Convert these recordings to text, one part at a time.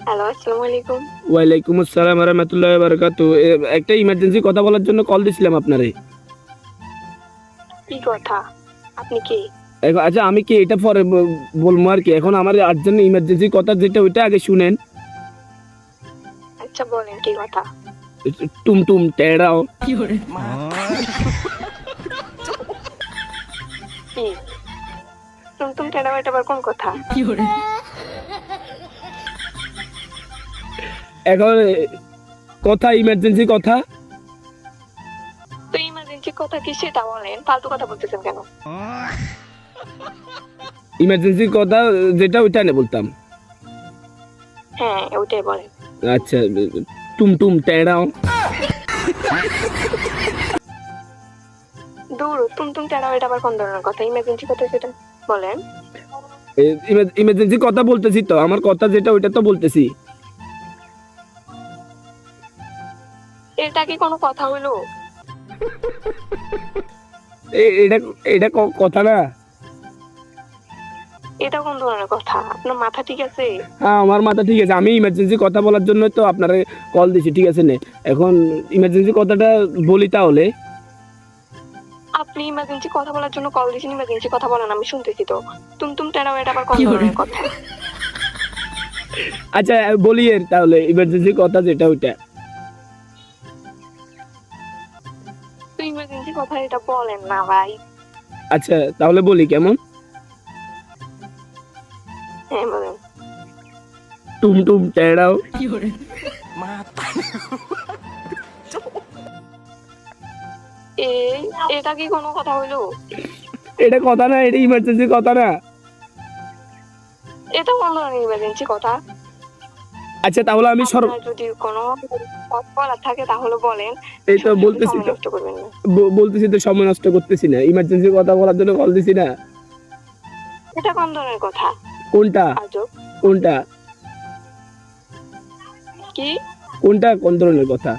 Hello, আসসালামু আলাইকুম। ওয়ালাইকুম আসসালাম ওয়া রাহমাতুল্লাহি ওয়া বারাকাতুহু। একটা ইমার্জেন্সি কথা বলার জন্য কল দিছিলাম আপনারে। কি কথা? আপনি কে? আচ্ছা, আমি কি এটা পরে বলবো আর কি। এখন আমার আর্জেন্ট ইমার্জেন্সি কথা যেটা ওইটা আগে শুনেন। আচ্ছা বলেন কি কথা? টুমটুম টেড়াও। কি? টুমটুম টেড়া এটা আবার কোন কথা? এখন কথা ইমার্জেন্সি কথা। তো ইমার্জেন্সি কথা কি সেটা বলেন, ফালতু কথা বলতেছেন কেন? ইমার্জেন্সি কথা যেটা ওইটা না বলতাম। হ্যাঁ ওইটাই বলেন। আচ্ছা, টুমটুম টেড়াও। দূর, টুমটুম টেড়া এটা আবার কোন ধরনের কথা? ইমার্জেন্সি কথা সেটা বলেন। ইমার্জেন্সি কথা বলতেছি তো, আমার কথা যেটা ওইটা তো বলতেছি। এটা কি কোনো কথা হলো? এটা এটা কথা না। এটা কোন ধরনের কথা? আপনার মাথা ঠিক আছে? হ্যাঁ, আমার মাথা ঠিক আছে। আমি ইমার্জেন্সি কথা বলার জন্য তো আপনারে কল দিছি, ঠিক আছে নে। এখন ইমার্জেন্সি কথাটা বলি তাহলে। আপনি ইমার্জেন্সি কথা বলার জন্য কল দিয়েছেন, ইমার্জেন্সি কথা বলেন, আমি শুনতেছি তো। টুমটুম টেড়া এটা আবার কোন ধরনের কথা? আচ্ছা বলি এর তাহলে ইমার্জেন্সি কথা যেটা ওইটা। তো ইমার্জেন্সি কথা এটা বলেন না ভাই। আচ্ছা তাহলে বলি কেমন। হ্যাঁ বলেন। টুমটুম টেড়াও। এটা কি কোনো কথা হইলো? এটা কথা না, এটা ইমার্জেন্সি কথা না। এটা কোন ধরনের ইমার্জেন্সি কথা? আচ্ছা তাহলে আমি আপনার যদি কোনো কথা বলার থাকে তাহলে বলেন। এই তো বলতেছি সময় তো, নষ্ট করবেন না। বলতেছি তো, সময় নষ্ট করতেছি না। ইমার্জেন্সি কথা বলার জন্য কল দিছি না। এটা কোন ধরনের কথা? কোনটা আজব। কোনটা কি? কোনটা কোন ধরনের কথা?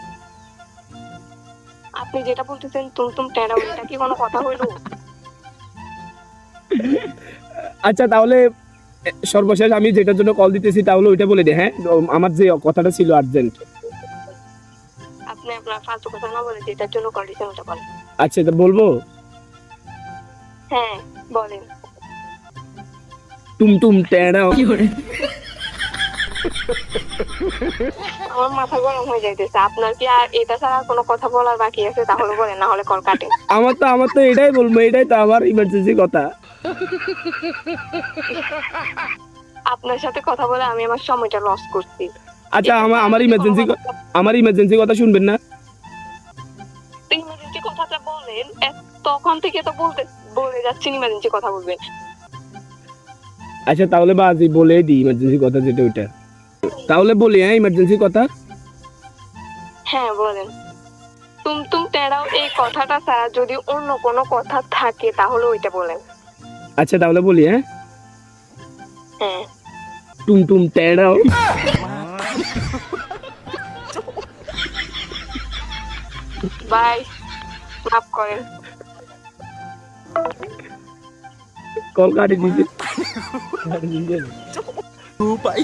আপনি যেটা বলতেছেন টুমটুম টেড়া এটা কি কোনো কথা হইলো? আচ্ছা তাহলে সর্বশেষ আমি যেটার জন্য কল দিতেছি তাহলে ওইটা বলে দে। হ্যাঁ, আমার যে কথাটা ছিল আর্জেন্ট। আপনি আপনার ফালতু কথা না বলে যেটার জন্য কল দিয়েছেন ওটা বলেন। আচ্ছা তো বলবো। হ্যাঁ বলেন। টুমটুম টেড়াও। আমার মাথা গরম হয়ে যাইতেছে। আপনার কি আর এটা ছাড়া কোনো কথা বলার বাকি আছে? তাহলে বলেন, না হলে কল কাটেন। আমার তো এটাই বলবো, এটাই তো আমার ইমার্জেন্সি কথা। আপনার সাথে কথা বলে আমি আমার সময়টা লস করছি। আচ্ছা আমার ইমার্জেন্সি কথা শুনবেন না? ইমার্জেন্সি কথাটা বলেন। তখন থেকে তো বলে যাচ্ছেন ইমার্জেন্সি কথা বলবেন। আচ্ছা তাহলে বাজি বলে দিই ইমার্জেন্সি কথা যেটা ওইটা। তাহলে বলি হ্যাঁ ইমার্জেন্সি কথা। হ্যাঁ বলেন। টুমটুম টেড়াও এই কথাটা ছাড়া যদি অন্য কোনো কথা থাকে তাহলে ওইটা বলেন। আচ্ছা তাহলে বলি হ্যাঁ। হ্যাঁ। টুমটুম টেড়াও। বাই, মাফ করেন। কল কাটি দিছি। Bye.